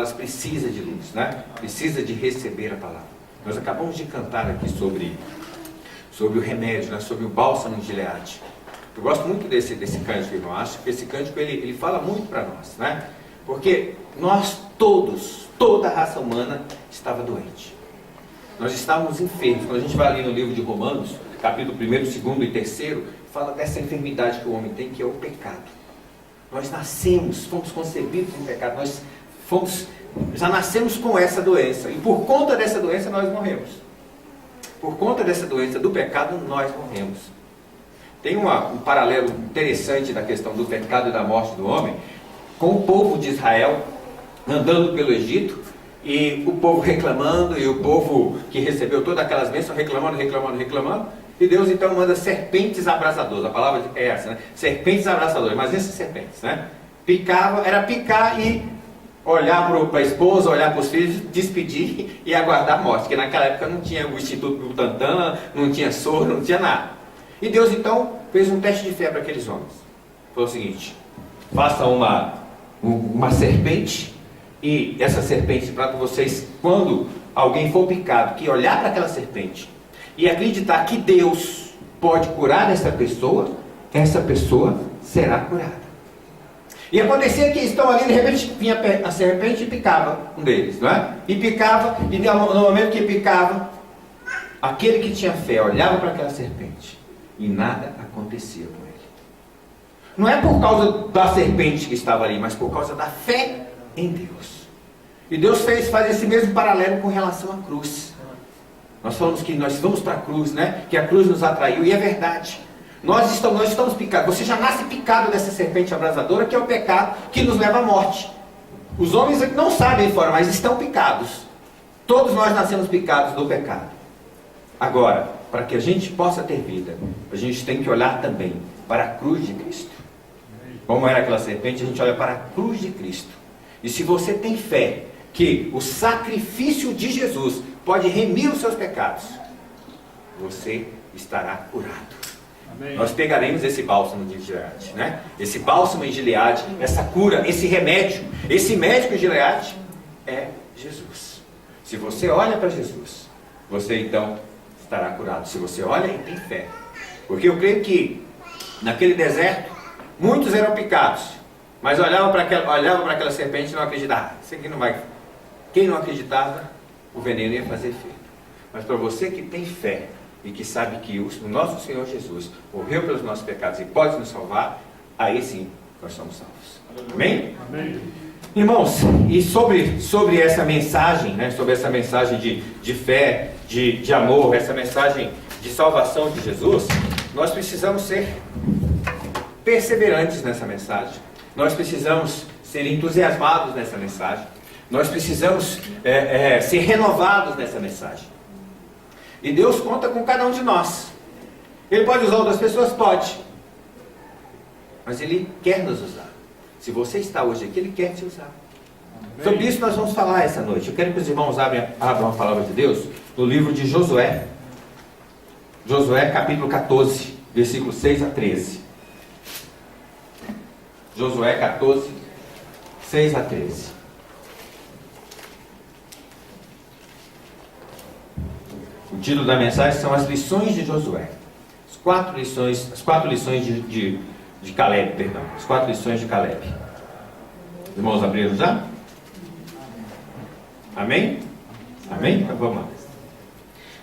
elas precisam de luz, né? Precisa de receber a palavra. Nós acabamos de cantar aqui sobre o remédio, né? Sobre o bálsamo de Gileade. Eu gosto muito desse cântico, irmão. Acho que esse cântico ele fala muito para nós, né? Porque nós todos, toda a raça humana estava doente. Nós estávamos enfermos. Quando a gente vai ali no livro de Romanos, capítulo 1, 2 e 3, fala dessa enfermidade que o homem tem, que é o pecado. Nós nascemos, fomos concebidos em pecado, já nascemos com essa doença, e por conta dessa doença nós morremos. Por conta dessa doença do pecado, nós morremos. Tem um paralelo interessante da questão do pecado e da morte do homem, com o povo de Israel andando pelo Egito, e o povo reclamando, e o povo que recebeu todas aquelas bênçãos reclamando, e Deus então manda serpentes abrasadoras. A palavra é essa, né? Serpentes abrasadoras. Mas essas serpentes, né? Era picar e olhar para a esposa, olhar para os filhos, despedir e aguardar a morte. Porque naquela época não tinha o Instituto Butantan, não tinha soro, não tinha nada. E Deus então fez um teste de fé para aqueles homens. Falou o seguinte: faça uma serpente, e essa serpente para vocês, quando alguém for picado, que olhar para aquela serpente e acreditar que Deus pode curar essa pessoa será curada. E acontecia que estão ali, de repente vinha a serpente e picava um deles, não é? E picava, e no momento que picava, aquele que tinha fé olhava para aquela serpente e nada acontecia com ele. Não é por causa da serpente que estava ali, mas por causa da fé em Deus. E Deus faz esse mesmo paralelo com relação à cruz. Nós falamos que nós vamos para a cruz, né? Que a cruz nos atraiu, e é verdade. Nós estamos picados. Você já nasce picado dessa serpente abrasadora, que é o pecado que nos leva à morte. Os homens não sabem fora, mas estão picados. Todos nós nascemos picados do pecado. Agora, para que a gente possa ter vida, a gente tem que olhar também para a cruz de Cristo. Como era aquela serpente, a gente olha para a cruz de Cristo. E se você tem fé que o sacrifício de Jesus pode remir os seus pecados, você estará curado. Amém. Nós pegaremos esse bálsamo de Gileade, né? Esse bálsamo em Gileade, essa cura, esse remédio, esse médico em Gileade é Jesus. Se você olha para Jesus, você então estará curado. Se você olha e tem fé. Porque eu creio que naquele deserto muitos eram picados, mas olhavam para aquela serpente e não acreditavam. Isso aqui não vai. Quem não acreditava, o veneno ia fazer efeito. Mas para você que tem fé e que sabe que o nosso Senhor Jesus morreu pelos nossos pecados e pode nos salvar, aí sim nós somos salvos. Amém? Amém. Irmãos, e sobre essa mensagem, né, sobre essa mensagem de fé, de amor, essa mensagem de salvação de Jesus, nós precisamos ser perseverantes nessa mensagem. Nós precisamos ser entusiasmados nessa mensagem. Nós precisamos ser renovados nessa mensagem. E Deus conta com cada um de nós. Ele pode usar outras pessoas? Pode. Mas Ele quer nos usar. Se você está hoje aqui, Ele quer te usar. Amém. Sobre isso nós vamos falar essa noite. Eu quero que os irmãos abram a palavra de Deus no livro de Josué. Josué capítulo 14, versículos 6 a 13. Josué 14, 6 a 13. O título da mensagem são as lições de Josué. As quatro lições de Caleb, perdão. As 4 lições de Caleb. Os irmãos abriram já? Amém? Amém? Então vamos lá.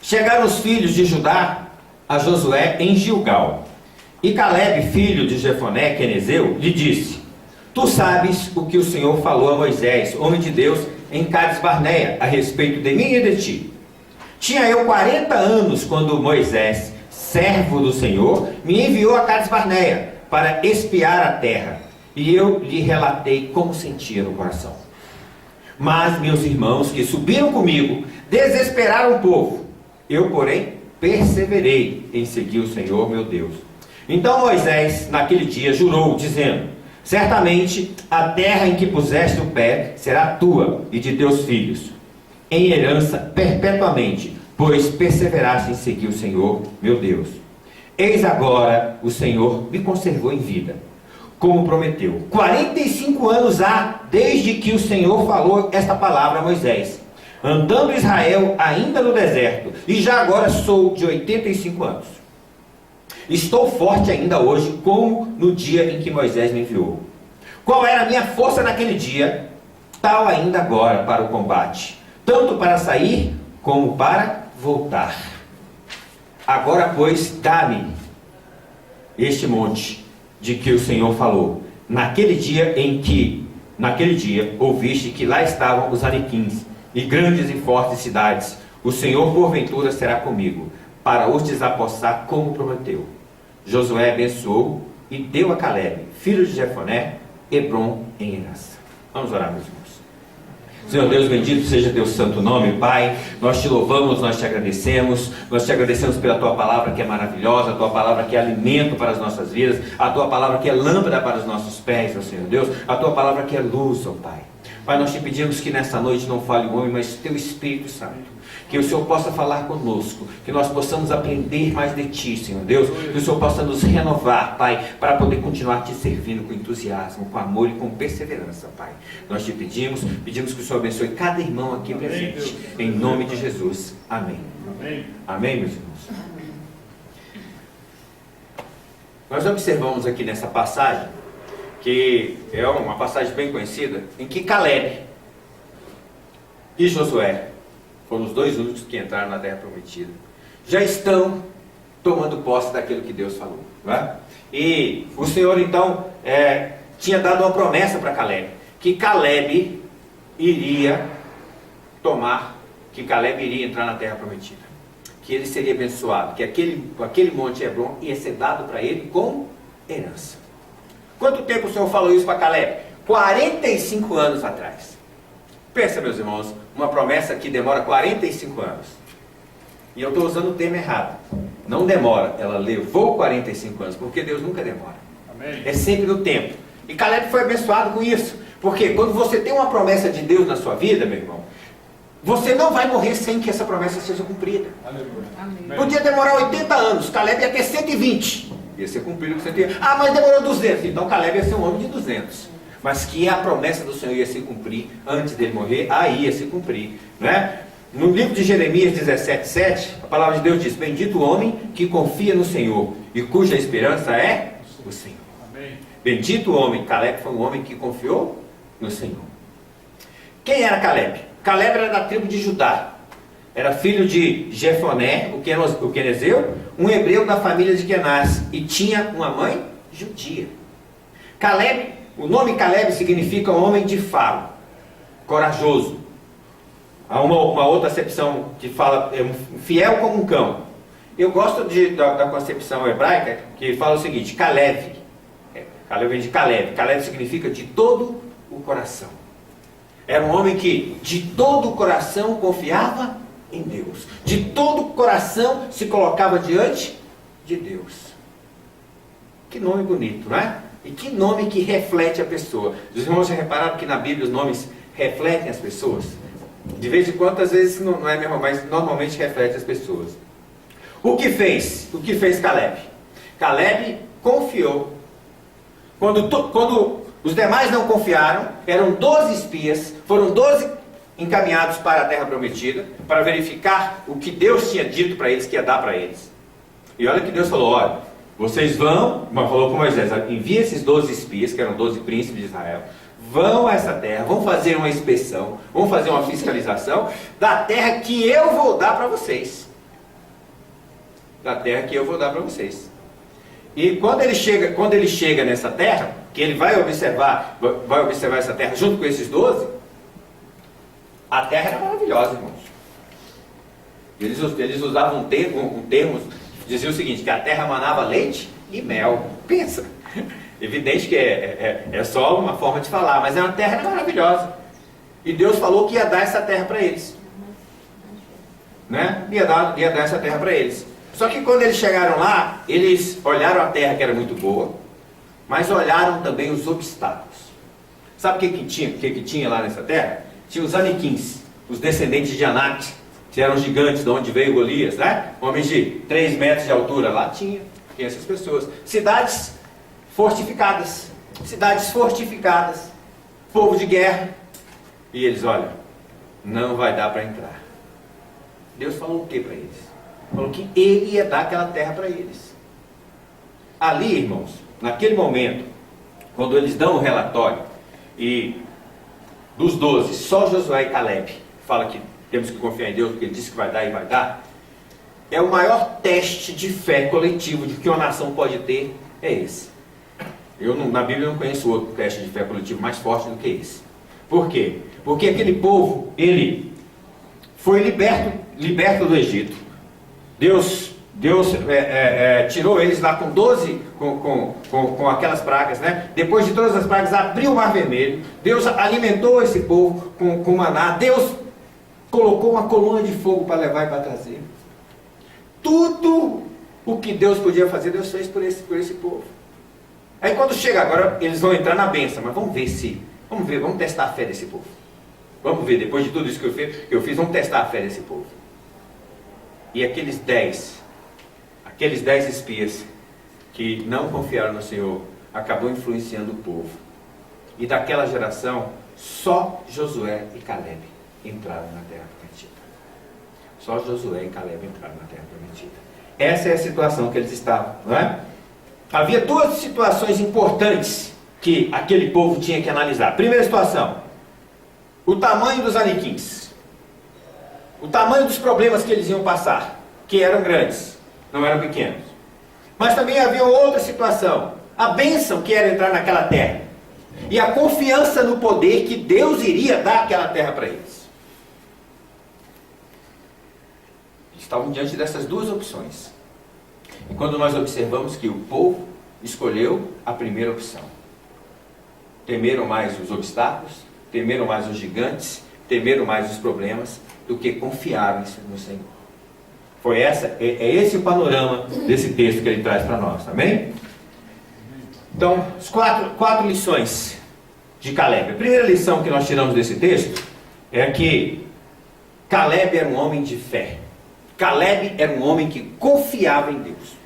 Chegaram os filhos de Judá a Josué em Gilgal. E Caleb, filho de Jefoné, quenezeu, lhe disse: Tu sabes o que o Senhor falou a Moisés, homem de Deus, em Cades Barneia, a respeito de mim e de ti. Tinha eu 40 anos quando Moisés, servo do Senhor, me enviou a Cades Barneia para espiar a terra. E eu lhe relatei como sentia no coração. Mas meus irmãos que subiram comigo desesperaram o povo. Eu, porém, perseverei em seguir o Senhor meu Deus. Então Moisés, naquele dia, jurou, dizendo: Certamente a terra em que puseste o pé será tua e de teus filhos, em herança perpetuamente, pois perseveraste em seguir o Senhor meu Deus. Eis agora o Senhor me conservou em vida. como prometeu. 45 anos há desde que o Senhor falou esta palavra a Moisés, andando Israel ainda no deserto, e já agora sou de 85 anos. Estou forte ainda hoje, como no dia em que Moisés me enviou. Qual era a minha força naquele dia, tal ainda agora para o combate, tanto para sair como para voltar. Agora, pois, dá-me este monte de que o Senhor falou, naquele dia ouviste que lá estavam os aniquins e grandes e fortes cidades. O Senhor porventura será comigo, para os desapossar como prometeu. Josué abençoou e deu a Calebe, filho de Jefoné, Hebrom em herança. Vamos orar, meus irmãos. Senhor Deus, bendito seja teu santo nome, Pai. Nós te louvamos, nós te agradecemos pela tua palavra que é maravilhosa, a tua palavra que é alimento para as nossas vidas, a tua palavra que é lâmpada para os nossos pés, ó Senhor Deus, a tua palavra que é luz, ó Pai. Pai, nós te pedimos que nessa noite não fale o homem, mas teu Espírito Santo. Que o Senhor possa falar conosco, que nós possamos aprender mais de Ti, Senhor Deus, que o Senhor possa nos renovar, Pai, para poder continuar Te servindo com entusiasmo, com amor e com perseverança, Pai. Nós Te pedimos que o Senhor abençoe cada irmão aqui presente, em nome de Jesus. Amém. Amém, meus irmãos. Nós observamos aqui nessa passagem, que é uma passagem bem conhecida, em que Calebe e Josué foram os dois únicos que entraram na terra prometida, já estão tomando posse daquilo que Deus falou, não é? E o Senhor então tinha dado uma promessa para Calebe, que Calebe iria entrar na terra prometida, que ele seria abençoado, que aquele monte Hebrom ia ser dado para ele como herança. Quanto tempo o Senhor falou isso para Calebe? 45 anos atrás. Pensa, meus irmãos, uma promessa que demora 45 anos. E eu estou usando o termo errado. Não demora, ela levou 45 anos, porque Deus nunca demora. Amém. É sempre no tempo. E Calebe foi abençoado com isso. Porque quando você tem uma promessa de Deus na sua vida, meu irmão, você não vai morrer sem que essa promessa seja cumprida. Aleluia. Podia demorar 80 anos, Calebe ia ter 120. Ia ser cumprido com 120. Ah, mas demorou 200. Então Calebe ia ser um homem de 200. Mas que a promessa do Senhor ia se cumprir antes dele morrer, aí ia se cumprir, né? No livro de Jeremias 17:7, a palavra de Deus diz: bendito o homem que confia no Senhor e cuja esperança é o Senhor. Amém. Bendito o homem. Calebe foi um homem que confiou no Senhor. Quem era Calebe? Calebe era da tribo de Judá, era filho de Jefoné, o quenezeu, um hebreu da família de Kenaz, e tinha uma mãe judia. Calebe, o nome Calebe significa homem de faro, corajoso. Há uma outra acepção que fala fiel como um cão. Eu gosto da concepção hebraica que fala o seguinte: Caleb. Caleb vem de Caleb. Caleb significa de todo o coração. Era um homem que de todo o coração confiava em Deus. De todo o coração se colocava diante de Deus. Que nome bonito, não é? E que nome que reflete a pessoa. Os irmãos já repararam que na Bíblia os nomes refletem as pessoas? De vez em quando, às vezes não é mesmo, mas normalmente reflete as pessoas. O que fez Calebe? Calebe confiou. Quando os demais não confiaram, eram 12 espias, foram 12 encaminhados para a terra prometida, para verificar o que Deus tinha dito para eles, que ia dar para eles. E olha que Deus falou: olha, vocês vão, falou com Moisés, envia esses 12 espias, que eram 12 príncipes de Israel, vão a essa terra, vão fazer uma inspeção, vão fazer uma fiscalização da terra que eu vou dar para vocês. Da terra que eu vou dar para vocês. E quando ele chega nessa terra, que ele vai observar essa terra junto com esses 12, a terra era maravilhosa, irmãos. Eles usavam um termo, dizia o seguinte, que a terra manava leite e mel. Pensa, evidente que é só uma forma de falar, mas é uma terra maravilhosa. E Deus falou que ia dar essa terra para eles, né? Ia dar essa terra para eles. Só que quando eles chegaram lá, eles olharam a terra, que era muito boa, mas olharam também os obstáculos. Sabe o que tinha lá nessa terra? Tinha os aniquins, os descendentes de Anak, que eram gigantes, de onde veio Golias, né? Homens de 3 metros de altura. Lá tinha essas pessoas. Cidades fortificadas. cidades fortificadas, povo de guerra. E eles, olha, não vai dar para entrar. Deus falou o que para eles? Falou que Ele ia dar aquela terra para eles. Ali, irmãos, naquele momento, quando eles dão o relatório, e dos 12, só Josué e Caleb fala que temos que confiar em Deus, porque Ele disse que vai dar e vai dar. É o maior teste de fé coletivo de que uma nação pode ter, é esse. Na Bíblia eu não conheço outro teste de fé coletivo mais forte do que esse. Por quê? Porque aquele povo, ele foi liberto do Egito. Deus tirou eles lá com 12, com aquelas pragas, né? Depois de todas as pragas, abriu o Mar Vermelho. Deus alimentou esse povo com maná. Deus colocou uma coluna de fogo para levar e para trazer. Tudo o que Deus podia fazer, Deus fez por esse povo. Aí quando chega agora, eles vão entrar na bênção, mas vamos testar a fé desse povo. Vamos ver, depois de tudo isso que eu fiz, vamos testar a fé desse povo. E aqueles 10 espias que não confiaram no Senhor, acabou influenciando o povo. E daquela geração, só Josué e Caleb entraram na terra prometida. Só Josué e Caleb entraram na terra prometida. Essa é a situação que eles estavam, não é? Havia duas situações importantes que aquele povo tinha que analisar. Primeira situação, o tamanho dos aniquins. O tamanho dos problemas que eles iam passar, que eram grandes, não eram pequenos. Mas também havia outra situação, a bênção que era entrar naquela terra. E a confiança no poder que Deus iria dar aquela terra para eles. Estavam diante dessas duas opções. E quando nós observamos que o povo escolheu a primeira opção. Temeram mais os obstáculos, temeram mais os gigantes, temeram mais os problemas, do que confiaram no Senhor. É esse o panorama desse texto que ele traz para nós, amém? Então, as quatro lições de Caleb. A primeira lição que nós tiramos desse texto é que Caleb era um homem de fé. Caleb era um homem que confiava em Deus.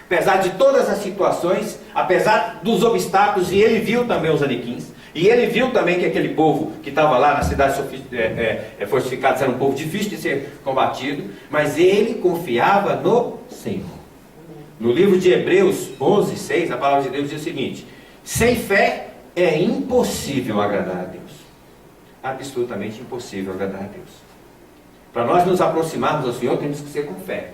Apesar de todas as situações, apesar dos obstáculos, e ele viu também os aniquins, e ele viu também que aquele povo que estava lá nas cidades fortificadas era um povo difícil de ser combatido, mas ele confiava no Senhor. No livro de Hebreus 11:6, a palavra de Deus diz o seguinte: sem fé é impossível agradar a Deus. Absolutamente impossível agradar a Deus. Para nós nos aproximarmos ao Senhor, temos que ser com fé.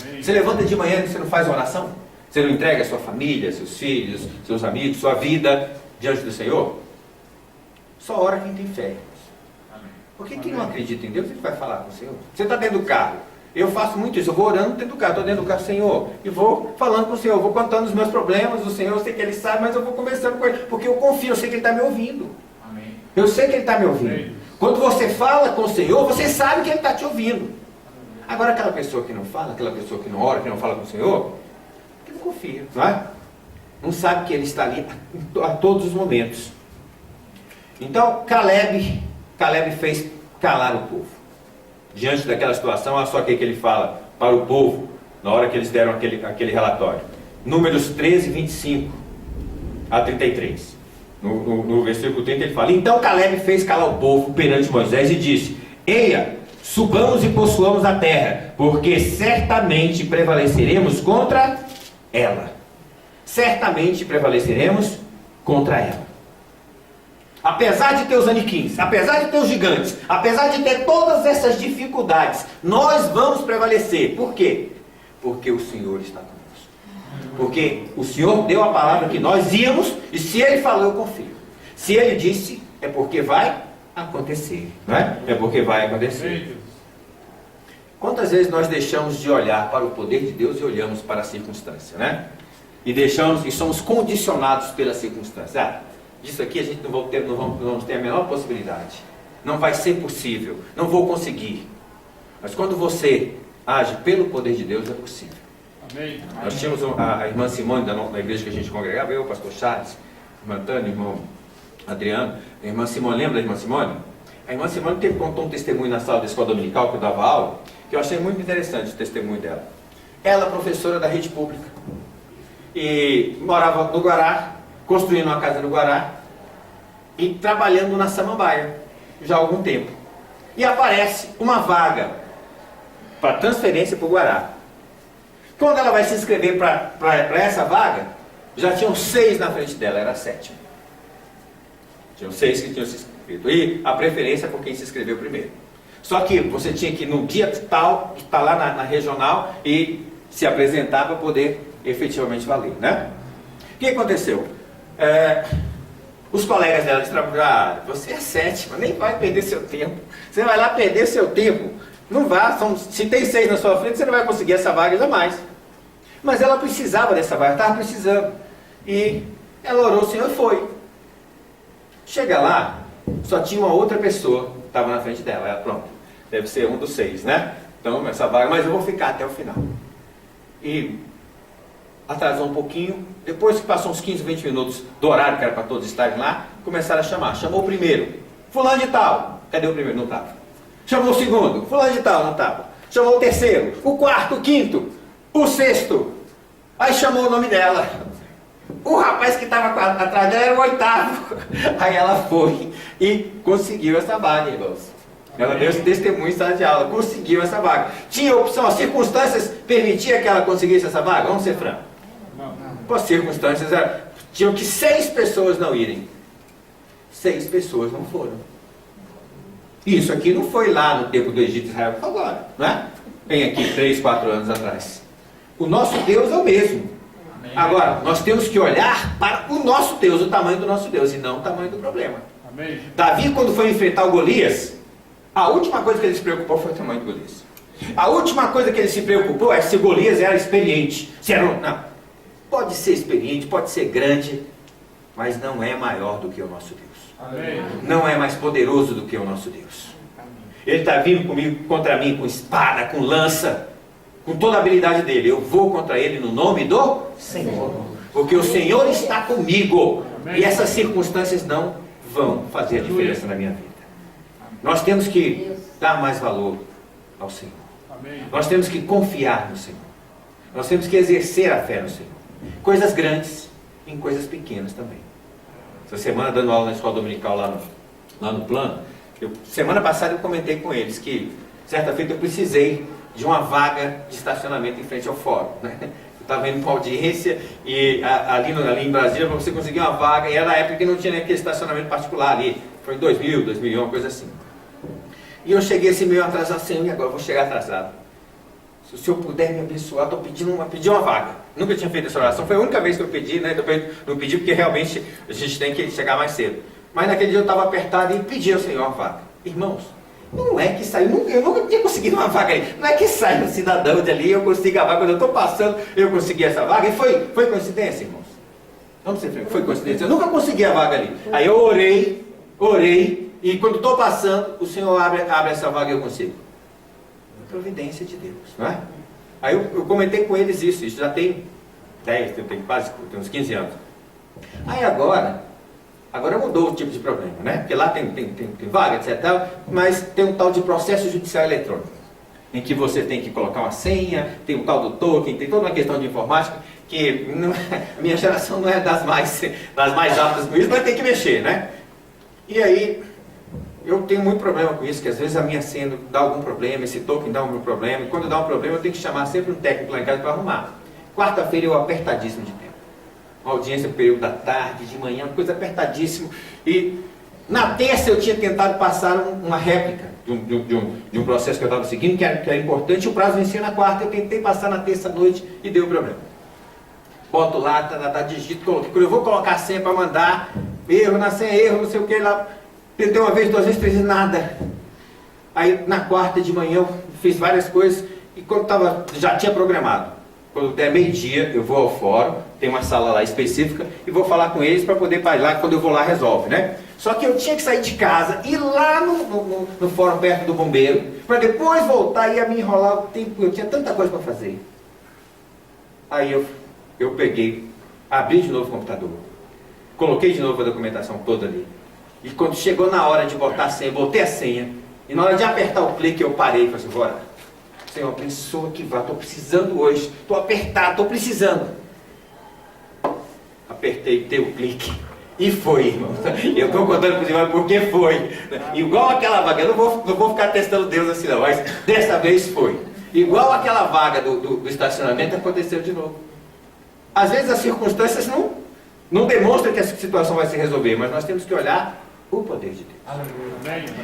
Amém. Você levanta de manhã e você não faz oração? Você não entrega a sua família, seus filhos, seus amigos, sua vida diante do Senhor? Só ora quem tem fé. Amém. Porque quem não acredita em Deus, ele vai falar com o Senhor. Você está dentro do carro. Eu faço muito isso. Eu vou orando dentro do carro. Estou dentro do carro, Senhor. E vou falando com o Senhor. Vou contando os meus problemas. O Senhor, eu sei que Ele sabe, mas eu vou conversando com Ele. Porque eu confio, eu sei que Ele está me ouvindo. Amém. Eu sei que Ele está me ouvindo. Amém. Quando você fala com o Senhor, você sabe que Ele está te ouvindo. Agora aquela pessoa que não fala, aquela pessoa que não ora, que não fala com o Senhor, que não confia, não é? Não sabe que Ele está ali a todos os momentos. Então Caleb fez calar o povo. Diante daquela situação, olha só o que ele fala para o povo, na hora que eles deram aquele relatório. Números 13, 25 a 33. No versículo 30 ele fala: então Caleb fez calar o povo perante Moisés e disse: eia, subamos e possuamos a terra, porque certamente prevaleceremos contra ela. Certamente prevaleceremos contra ela. Apesar de ter os aniquins, apesar de ter os gigantes, apesar de ter todas essas dificuldades, nós vamos prevalecer. Por quê? Porque o Senhor está conosco. Porque o Senhor deu a palavra que nós íamos, e se Ele falou, eu confio. Se Ele disse, é porque vai acontecer, não é? É porque vai acontecer. Quantas vezes nós deixamos de olhar para o poder de Deus e olhamos para a circunstância, né? E somos condicionados pela circunstância. Disso aqui a gente não vamos ter a menor possibilidade. Não vai ser possível. Não vou conseguir. Mas quando você age pelo poder de Deus, é possível. Amém. Nós tínhamos a irmã Simone da igreja que a gente congregava, eu, o pastor Charles, irmã Tânia, irmão Adriano. A irmã Simone, lembra da irmã Simone? A irmã Simone contou um testemunho na sala da escola dominical que eu dava aula, que eu achei muito interessante o testemunho dela. Ela, professora da rede pública, e morava no Guará, construindo uma casa no Guará e trabalhando na Samambaia, já há algum tempo. E aparece uma vaga para transferência para o Guará. Quando ela vai se inscrever para essa vaga, já tinham 6 na frente dela, era a 7ª. Tinham 6 que tinham se inscrito. E a preferência por quem se inscreveu primeiro. Só que você tinha que ir no dia tal, estar lá na regional e se apresentar para poder efetivamente valer, né? O que aconteceu? Os colegas dela disseram, você é 7ª, nem vai perder seu tempo. Você vai lá perder seu tempo. Não vá, se tem 6 na sua frente, você não vai conseguir essa vaga jamais. Mas ela precisava dessa vaga, estava precisando. E ela orou, o Senhor, e foi. Chega lá, só tinha uma outra pessoa que estava na frente dela. Ela, pronto, deve ser um dos 6, né? Então, essa vaga, mas eu vou ficar até o final. E atrasou um pouquinho. Depois que passou uns 15, 20 minutos do horário que era para todos estarem lá, começaram a chamar. Chamou o primeiro, fulano de tal. Cadê o primeiro? Não estava. Chamou o segundo, fulano de tal, não estava. Chamou o terceiro, o quarto, o quinto, o sexto. Aí chamou o nome dela. O rapaz que estava atrás dela era o 8º. Aí ela foi e conseguiu essa vaga, irmãos. Ela deu esse testemunho em sala de aula, conseguiu essa vaga. Tinha opção, as circunstâncias permitiam que ela conseguisse essa vaga? Vamos ser francos. Não. As circunstâncias tinham que 6 pessoas não irem. 6 pessoas não foram. Isso aqui não foi lá no tempo do Egito de Israel, foi agora, não é? Vem aqui 3, 4 anos atrás. O nosso Deus é o mesmo. Amém. Agora, nós temos que olhar para o nosso Deus, o tamanho do nosso Deus, e não o tamanho do problema. Amém. Davi, quando foi enfrentar o Golias, a última coisa que ele se preocupou foi o tamanho do Golias. A última coisa que ele se preocupou é se o Golias era experiente. Se era não. Pode ser experiente, pode ser grande, mas não é maior do que o nosso Deus. Amém. Não é mais poderoso do que o nosso Deus. Ele está vindo comigo, contra mim, com espada, com lança, com toda a habilidade dele. Eu vou contra ele no nome do Senhor. Porque o Senhor está comigo. E essas circunstâncias não vão fazer a diferença na minha vida. Nós temos que dar mais valor ao Senhor. Nós temos que confiar no Senhor. Nós temos que exercer a fé no Senhor. Coisas grandes em coisas pequenas também. Essa semana, dando aula na escola dominical lá no plano, semana passada eu comentei com eles que, certa feita, eu precisei de uma vaga de estacionamento em frente ao fórum. Né? Eu estava indo para uma audiência e ali em Brasília, para você conseguir uma vaga, e era na época que não tinha nem aquele estacionamento particular ali. Foi em 2000, 2001, uma coisa assim. E eu cheguei assim meio atrasado, Senhor, e agora eu vou chegar atrasado. Se o Senhor puder me abençoar, estou pedindo uma vaga. Nunca tinha feito essa oração, foi a única vez que eu pedi, né? Não pedi porque realmente a gente tem que chegar mais cedo. Mas naquele dia eu estava apertado e pedi ao Senhor uma vaga. Irmãos, não é que saiu, eu nunca tinha conseguido uma vaga aí. Não é que sai um cidadão de ali, eu consigo a vaga, quando eu estou passando, eu consegui essa vaga. E foi coincidência, irmãos? Vamos ser francos, foi coincidência. Eu nunca consegui a vaga ali. Aí eu orei, e quando estou passando, o Senhor abre essa vaga e eu consigo. Providência de Deus, não é? Aí eu comentei com eles isso já tem 10, tem uns 15 anos. Aí agora mudou o tipo de problema, né? Porque lá tem vaga, etc. Mas tem um tal de processo judicial eletrônico, em que você tem que colocar uma senha, tem um tal do token, tem toda uma questão de informática, que a minha geração não é das mais aptas com isso, mas tem que mexer, né? E aí eu tenho muito problema com isso, que às vezes a minha senha dá algum problema, esse token dá algum problema, e quando dá um problema eu tenho que chamar sempre um técnico lá em casa para arrumar. Quarta-feira eu apertadíssimo de tempo. Uma audiência no período da tarde, de manhã, uma coisa apertadíssima. E na terça eu tinha tentado passar uma réplica de um processo que eu estava seguindo, que era importante, o prazo vencia na quarta, eu tentei passar na terça-noite e deu problema. Boto lá, digito, coloquei. Quando eu vou colocar a senha para mandar, erro na senha, erro, não sei o que lá. Tentei uma vez, 2 vezes, 3 vezes, nada. Aí na quarta de manhã eu fiz várias coisas e quando já tinha programado. Quando der meio-dia eu vou ao fórum, tem uma sala lá específica e vou falar com eles para poder ir lá, quando eu vou lá resolve, né? Só que eu tinha que sair de casa, ir lá no fórum perto do bombeiro, para depois voltar e ia me enrolar o tempo, eu tinha tanta coisa para fazer. Aí eu peguei, abri de novo o computador, coloquei de novo a documentação toda ali. E quando chegou na hora de botar a senha, botei a senha, e na hora de apertar o clique eu parei e falei assim, bora, Senhor, abençoa que vá, estou precisando hoje, estou apertado, estou precisando. apertei, dei o clique. E foi, irmão. Eu estou contando para os irmãos porque foi. Igual aquela vaga, eu não vou ficar testando Deus assim não, mas dessa vez foi. Igual aquela vaga do estacionamento, aconteceu de novo. Às vezes as circunstâncias não demonstram que a situação vai se resolver, mas nós temos que olhar o poder de Deus.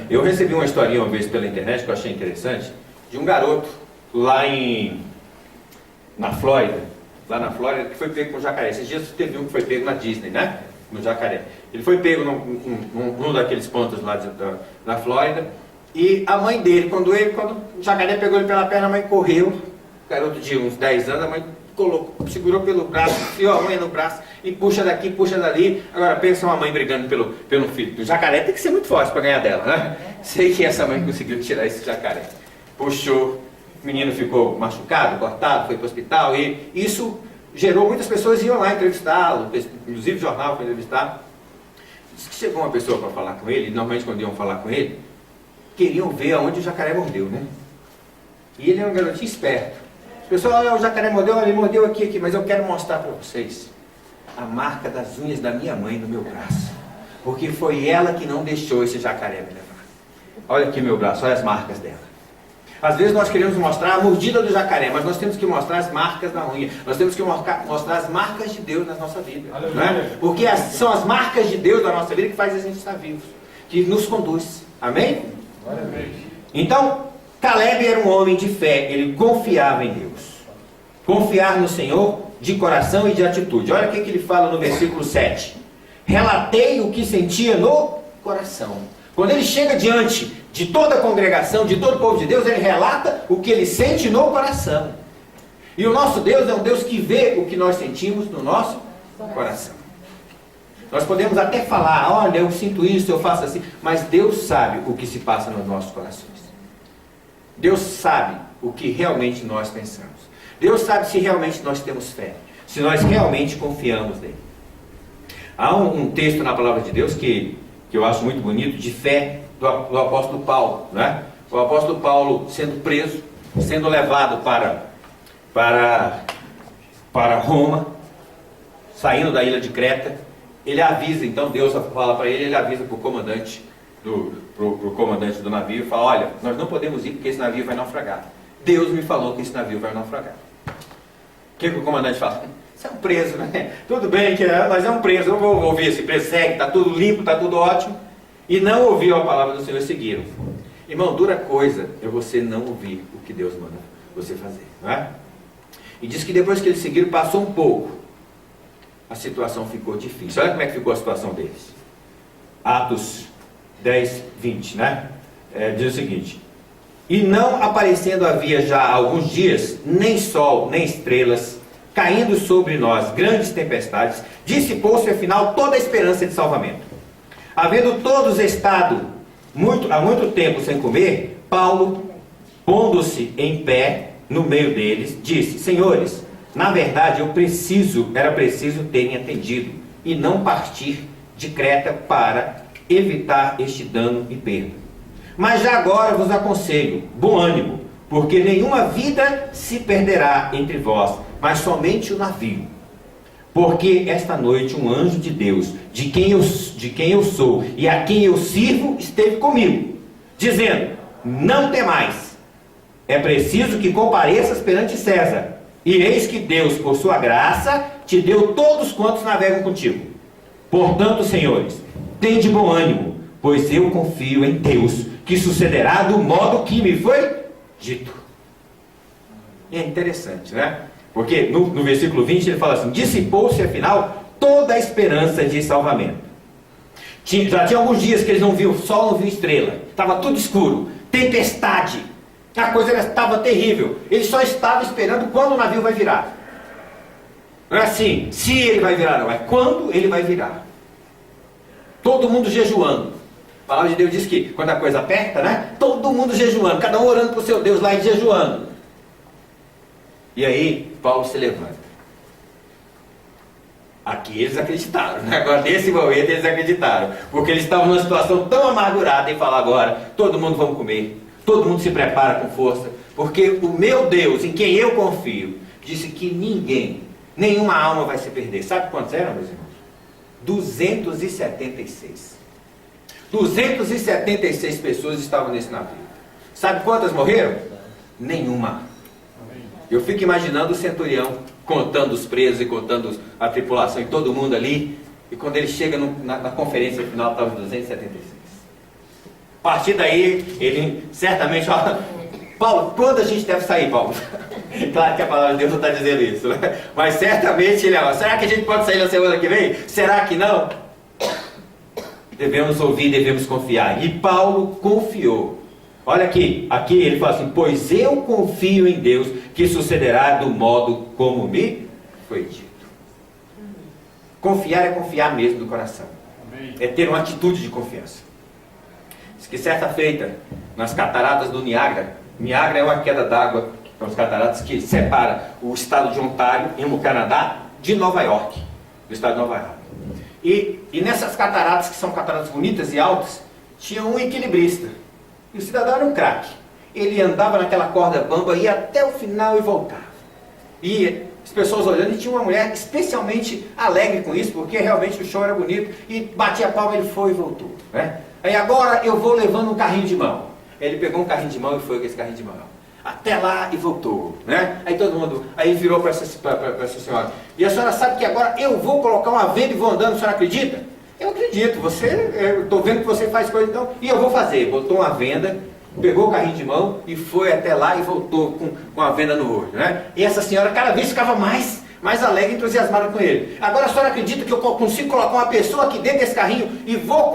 Eu recebi uma historinha uma vez pela internet que eu achei interessante, de um garoto lá na Flórida, que foi pego com jacaré. Esses dias teve um que foi pego na Disney, né? No jacaré. Ele foi pego num daqueles pontos lá da Flórida, e a mãe dele, quando o jacaré pegou ele pela perna, a mãe correu, garoto de uns 10 anos, a mãe segurou pelo braço, enfiou a mãe no braço e puxa daqui, puxa dali. Agora pensa uma mãe brigando pelo filho. O jacaré tem que ser muito forte para ganhar dela, né? Sei que essa mãe conseguiu tirar esse jacaré. Puxou, o menino ficou machucado, cortado, foi para o hospital, e isso gerou, muitas pessoas iam lá entrevistá-lo, inclusive o jornal foi entrevistar. Diz que chegou uma pessoa para falar com ele, e normalmente quando iam falar com ele, queriam ver aonde o jacaré mordeu, né? E ele é um garotinho esperto. As pessoas, olha, o jacaré mordeu, ele mordeu aqui, mas eu quero mostrar para vocês a marca das unhas da minha mãe no meu braço. Porque foi ela que não deixou esse jacaré me levar. Olha aqui meu braço, olha as marcas dela. Às vezes nós queremos mostrar a mordida do jacaré, mas nós temos que mostrar as marcas da unha. Nós temos que mostrar as marcas de Deus na nossa vida. Né? Porque são as marcas de Deus na nossa vida que fazem a gente estar vivos, que nos conduz. Amém? Então, Caleb era um homem de fé, ele confiava em Deus. Confiar no Senhor de coração e de atitude. Olha o que ele fala no versículo 7. Relatei o que sentia no coração. Quando ele chega diante de toda a congregação, de todo o povo de Deus, ele relata o que ele sente no coração. E o nosso Deus é um Deus que vê o que nós sentimos no nosso coração. Nós podemos até falar, olha, eu sinto isso, eu faço assim, mas Deus sabe o que se passa nos nossos corações. Deus sabe o que realmente nós pensamos. Deus sabe se realmente nós temos fé, se nós realmente confiamos nele. Há um texto na palavra de Deus que eu acho muito bonito, de fé do apóstolo Paulo, né? O apóstolo Paulo sendo preso, sendo levado para Roma, saindo da ilha de Creta, ele avisa, então Deus fala para ele avisa para o comandante do navio e fala, olha, nós não podemos ir porque esse navio vai naufragar. Deus me falou que esse navio vai naufragar. O que o comandante fala? Você é um preso, né? Tudo bem, mas é um preso, eu vou ouvir esse preso, segue, está tudo limpo, está tudo ótimo. E não ouviu a palavra do Senhor e seguiram. Irmão, dura coisa é você não ouvir o que Deus manda você fazer, não é? E diz que depois que eles seguiram, passou um pouco, a situação ficou difícil. Olha como é que ficou a situação deles. Atos 10, 20, né? Diz o seguinte: e não aparecendo havia já alguns dias, nem sol, nem estrelas, caindo sobre nós grandes tempestades, dissipou-se afinal toda a esperança de salvamento. Havendo todos estado há muito tempo sem comer, Paulo, pondo-se em pé no meio deles, disse, senhores, na verdade era preciso terem atendido e não partir de Creta para evitar este dano e perda. Mas já agora vos aconselho, bom ânimo, porque nenhuma vida se perderá entre vós, mas somente o navio. Porque esta noite um anjo de Deus, de quem eu sou e a quem eu sirvo, esteve comigo, dizendo, não temais, é preciso que compareças perante César, e eis que Deus, por sua graça, te deu todos quantos navegam contigo. Portanto, senhores, tende bom ânimo, pois eu confio em Deus, que sucederá do modo que me foi dito. É interessante, né? Porque no versículo 20 ele fala assim, dissipou-se afinal toda a esperança de salvamento. Já tinha alguns dias que eles não viam sol, não viam estrela, estava tudo escuro, tempestade, a coisa estava terrível, eles só estavam esperando quando o navio vai virar. Não é assim, se ele vai virar, não, é quando ele vai virar. Todo mundo jejuando. A palavra de Deus diz que quando a coisa aperta, né? Todo mundo jejuando, cada um orando para o seu Deus lá e jejuando. E aí, Paulo se levanta. Aqui eles acreditaram, né? Agora nesse momento eles acreditaram, porque eles estavam numa situação tão amargurada e falar agora, todo mundo vamos comer, todo mundo se prepara com força, porque o meu Deus, em quem eu confio, disse que nenhuma alma vai se perder. Sabe quantos eram, meus irmãos? 276. 276 pessoas estavam nesse navio. Sabe quantas morreram? Nenhuma. Eu fico imaginando o centurião contando os presos e contando a tripulação e todo mundo ali. E quando ele chega na conferência final, estava 276. A partir daí, ele certamente fala: Paulo, quando a gente deve sair, Paulo? Claro que a palavra de Deus não está dizendo isso, né? Mas certamente ele fala: será que a gente pode sair na semana que vem? Será que não? Devemos ouvir, devemos confiar. E Paulo confiou. Olha aqui ele fala assim: pois eu confio em Deus, que sucederá do modo como me foi dito. Confiar é confiar mesmo do coração. Amém. É ter uma atitude de confiança. Diz que certa feita, nas cataratas do Niágara é uma queda d'água, são as cataratas que separam o estado de Ontário, no Canadá, de Nova York, do estado de Nova York. E nessas cataratas, que são cataratas bonitas e altas, tinha um equilibrista. E o cidadão era um craque. Ele andava naquela corda bamba, ia até o final e voltava. E as pessoas olhando, e tinha uma mulher especialmente alegre com isso, porque realmente o show era bonito, e batia a palma, ele foi e voltou, né? Aí agora eu vou levando um carrinho de mão. Ele pegou um carrinho de mão e foi com esse carrinho de mão até lá e voltou, né? Aí todo mundo, aí virou para essa senhora: e a senhora sabe que agora eu vou colocar uma venda e vou andando, a senhora acredita? Eu acredito, eu estou vendo que você faz coisa, então, e eu vou fazer. Botou uma venda, pegou o carrinho de mão e foi até lá e voltou com a venda no olho, né? E essa senhora cada vez ficava mais alegre e entusiasmada com ele. Agora a senhora acredita que eu consigo colocar uma pessoa aqui dentro desse carrinho e vou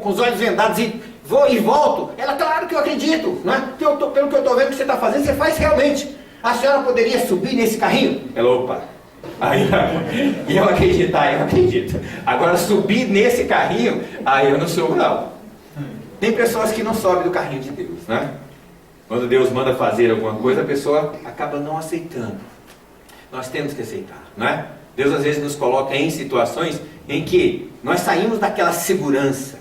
com os olhos vendados e vou e volto? Ela: claro que eu acredito, né? Pelo que eu estou vendo que você está fazendo, você faz realmente. A senhora poderia subir nesse carrinho? Ela: opa. Aí eu acredito. Agora subir nesse carrinho, aí eu não subo não. Tem pessoas que não sobem do carrinho de Deus, né? Quando Deus manda fazer alguma coisa, a pessoa acaba não aceitando. Nós temos que aceitar, não é? Deus às vezes nos coloca em situações em que nós saímos daquela segurança.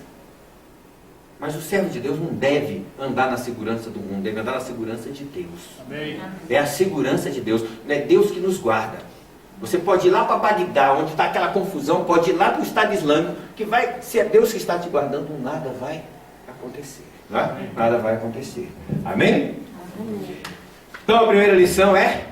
Mas o servo de Deus não deve andar na segurança do mundo, deve andar na segurança de Deus. Amém. É a segurança de Deus, não é Deus que nos guarda. Você pode ir lá para Bagdá, onde está aquela confusão, pode ir lá para o Estado Islâmico, que vai, se é Deus que está te guardando, nada vai acontecer. Não é? Nada vai acontecer. Amém? Amém? Então a primeira lição é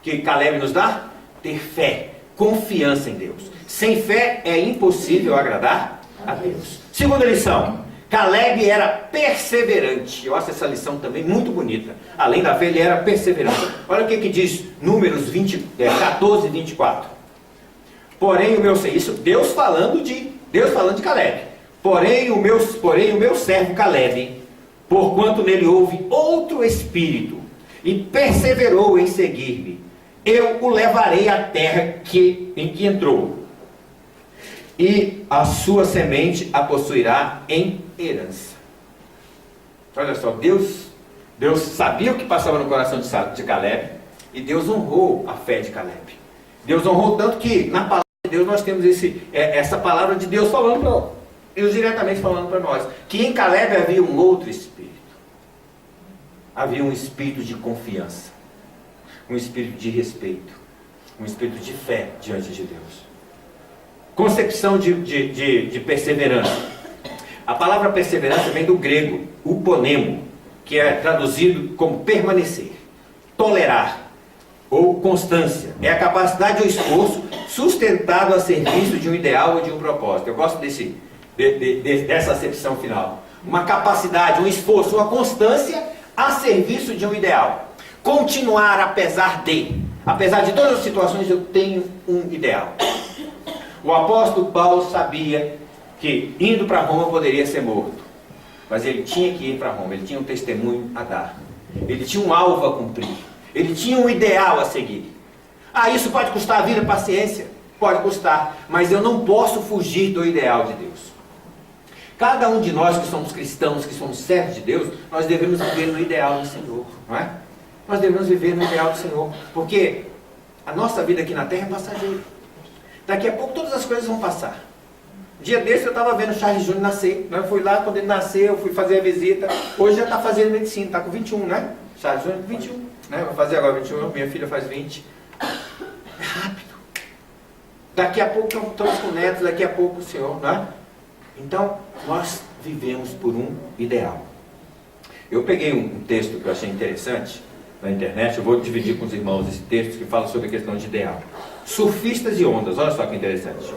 que Caleb nos dá: ter fé, confiança em Deus. Sem fé é impossível agradar a Deus. Segunda lição: Caleb era perseverante. Eu acho essa lição também muito bonita. Além da fé, ele era perseverante. Olha o que diz Números 14, 24. Porém o meu Deus falando de Caleb. Porém o meu servo Caleb, porquanto nele houve outro espírito, e perseverou em seguir-me, eu o levarei à terra em que entrou, e a sua semente a possuirá em herança. Olha só, Deus sabia o que passava no coração de Caleb, e Deus honrou a fé de Caleb. Deus honrou tanto que na palavra de Deus nós temos essa palavra de Deus falando Deus diretamente falando para nós, que em Caleb havia um outro espírito. Havia um espírito de confiança, um espírito de respeito, um espírito de fé diante de Deus. Concepção de perseverança. A palavra perseverança vem do grego uponemo, que é traduzido como permanecer, tolerar ou constância. É a capacidade ou esforço sustentado a serviço de um ideal ou de um propósito. Eu gosto dessa acepção final. Uma capacidade, um esforço, uma constância a serviço de um ideal. Continuar apesar de todas as situações, eu tenho um ideal. O apóstolo Paulo sabia que indo para Roma poderia ser morto, mas ele tinha que ir para Roma, ele tinha um testemunho a dar, ele tinha um alvo a cumprir, ele tinha um ideal a seguir. Isso pode custar a vida, paciência? Pode custar, mas eu não posso fugir do ideal de Deus. Cada um de nós que somos cristãos, que somos servos de Deus, nós devemos viver no ideal do Senhor, não é? Nós devemos viver no ideal do Senhor, porque a nossa vida aqui na terra é passageira. Daqui a pouco todas as coisas vão passar. Dia desse eu estava vendo o Charles Júnior nascer, né? Eu fui lá, quando ele nasceu, eu fui fazer a visita. Hoje já está fazendo medicina, está com 21, né? Charles Júnior 21, né? Vou fazer agora 21, minha filha faz 20. É rápido. Daqui a pouco estamos com netos, daqui a pouco o Senhor, não é? Então, nós vivemos por um ideal. Eu peguei um texto que eu achei interessante na internet, eu vou dividir com os irmãos esse texto que fala sobre a questão de ideal. Surfistas e ondas, olha só que interessante.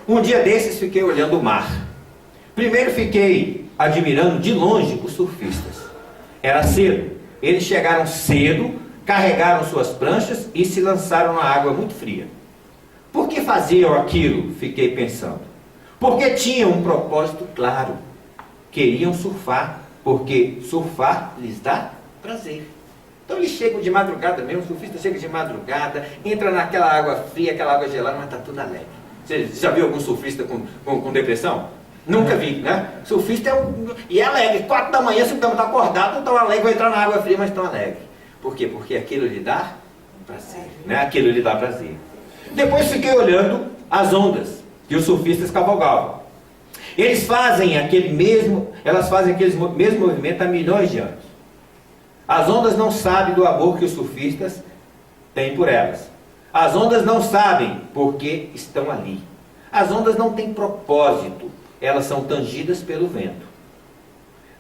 Um dia desses fiquei olhando o mar. Primeiro fiquei admirando de longe os surfistas. Era cedo. Eles chegaram cedo, carregaram suas pranchas e se lançaram na água muito fria. Por que faziam aquilo? Fiquei pensando. Porque tinham um propósito claro. Queriam surfar, porque surfar lhes dá prazer. Então eles chegam de madrugada mesmo, o surfista chega de madrugada, entra naquela água fria, aquela água gelada, mas está tudo alegre. Você já viu algum surfista com depressão? Nunca vi, né? Surfista é alegre. 4 da manhã, 5 da manhã, está acordado, estão alegre, vai entrar na água fria, mas estão alegre. Por quê? Porque aquilo lhe dá prazer, né? Aquilo lhe dá prazer. Depois fiquei olhando as ondas que os surfistas cavalgavam. Elas fazem aquele mesmo movimento há milhões de anos. As ondas não sabem do amor que os surfistas têm por elas. As ondas não sabem porque estão ali. As ondas não têm propósito. Elas são tangidas pelo vento.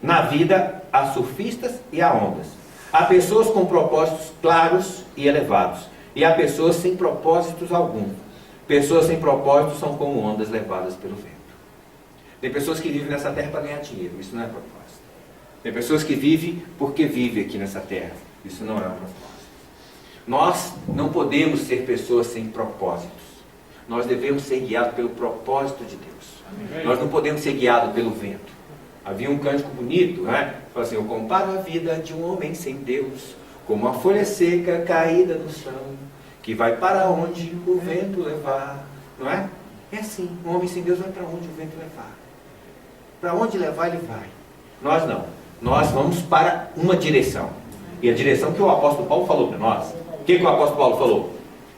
Na vida, há surfistas e há ondas. Há pessoas com propósitos claros e elevados. E há pessoas sem propósitos algum. Pessoas sem propósitos são como ondas levadas pelo vento. Tem pessoas que vivem nessa terra para ganhar dinheiro. Isso não é propósito. Tem pessoas que vivem porque vivem aqui nessa terra. Isso não é um propósito. Nós não podemos ser pessoas sem propósitos. Nós devemos ser guiados pelo propósito de Deus. Amém. Nós não podemos ser guiados pelo vento. Havia um cântico bonito, né? Fala assim: eu comparo a vida de um homem sem Deus como uma folha seca caída no chão, que vai para onde o vento levar. Não é? É assim, um homem sem Deus vai para onde o vento levar. Para onde levar, ele vai. Nós não. Nós vamos para uma direção. E a direção que o apóstolo Paulo falou para nós. O que o apóstolo Paulo falou?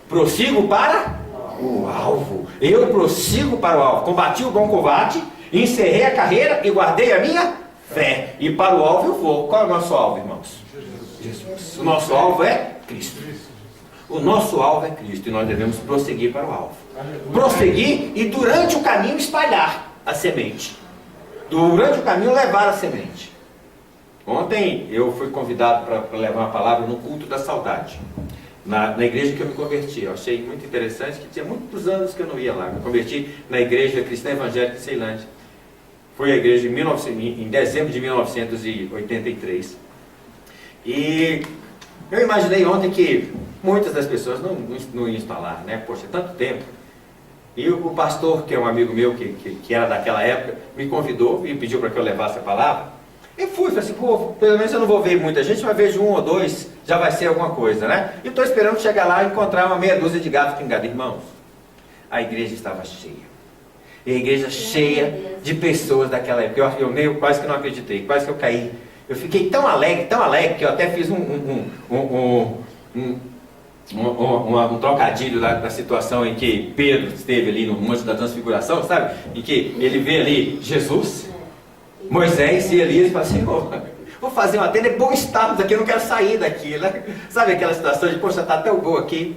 Prossigo para o alvo. Eu prossigo para o alvo. Combati o bom combate, encerrei a carreira e guardei a minha fé. E para o alvo eu vou. Qual é o nosso alvo, irmãos? Jesus. O nosso alvo é Cristo. O nosso alvo é Cristo. E nós devemos prosseguir para o alvo. Prosseguir e durante o caminho espalhar a semente. Durante o caminho levar a semente. Ontem eu fui convidado para levar uma palavra no culto da saudade. Na igreja que eu me converti. Eu achei muito interessante, que tinha muitos anos que eu não ia lá. Me converti na igreja cristã evangélica de Ceilândia. Foi a igreja em dezembro de 1983. E eu imaginei ontem que muitas das pessoas não iam estar lá, né? Poxa, tanto tempo. E o pastor, que é um amigo meu, que era daquela época, me convidou e pediu para que eu levasse a palavra. Eu fui, falei assim: pô, pelo menos eu não vou ver muita gente, mas vejo 1 ou 2, já vai ser alguma coisa, né? E estou esperando chegar lá e encontrar uma meia dúzia de gatos pingados. Irmãos, a igreja estava cheia. E a igreja cheia de pessoas daquela época. Eu quase que não acreditei, quase que eu caí. Eu fiquei tão alegre, que eu até fiz um trocadilho da situação em que Pedro esteve ali no Monte da Transfiguração, sabe? Em que ele vê ali Jesus, Moisés e Elias e fala assim: vou fazer uma tenda, é bom estarmos aqui, eu não quero sair daqui, né? Sabe aquela situação de, poxa, está até o gol aqui.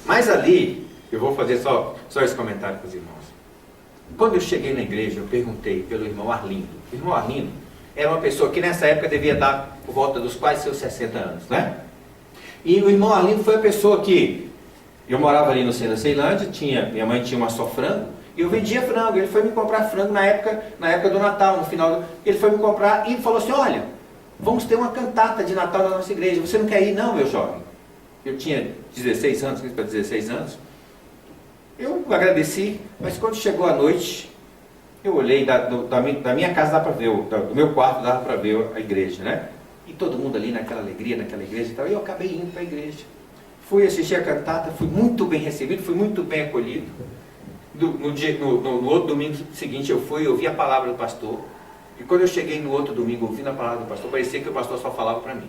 Mas ali, eu vou fazer só esse comentário com os irmãos. Quando eu cheguei na igreja, eu perguntei pelo irmão Arlindo. O irmão Arlindo era uma pessoa que nessa época devia dar por volta dos quase seus 60 anos, né? E o irmão Arlindo foi a pessoa que... Eu morava ali no centro da Ceilândia, minha mãe tinha uma só frango, e eu vendia frango. Ele foi me comprar frango na época do Natal, no final. Ele foi me comprar e falou assim: olha, vamos ter uma cantata de Natal na nossa igreja. Você não quer ir não, meu jovem? Eu tinha 16 anos, 15 para 16 anos. Eu agradeci, mas quando chegou a noite, eu olhei da minha casa, dá para ver, do meu quarto dava para ver a igreja, né? E todo mundo ali naquela alegria, naquela igreja e tal. E eu acabei indo para a igreja. Fui assistir a cantata, fui muito bem recebido, fui muito bem acolhido. No outro domingo seguinte eu ouvi a palavra do pastor. E quando eu cheguei no outro domingo ouvindo a palavra do pastor, parecia que o pastor só falava para mim.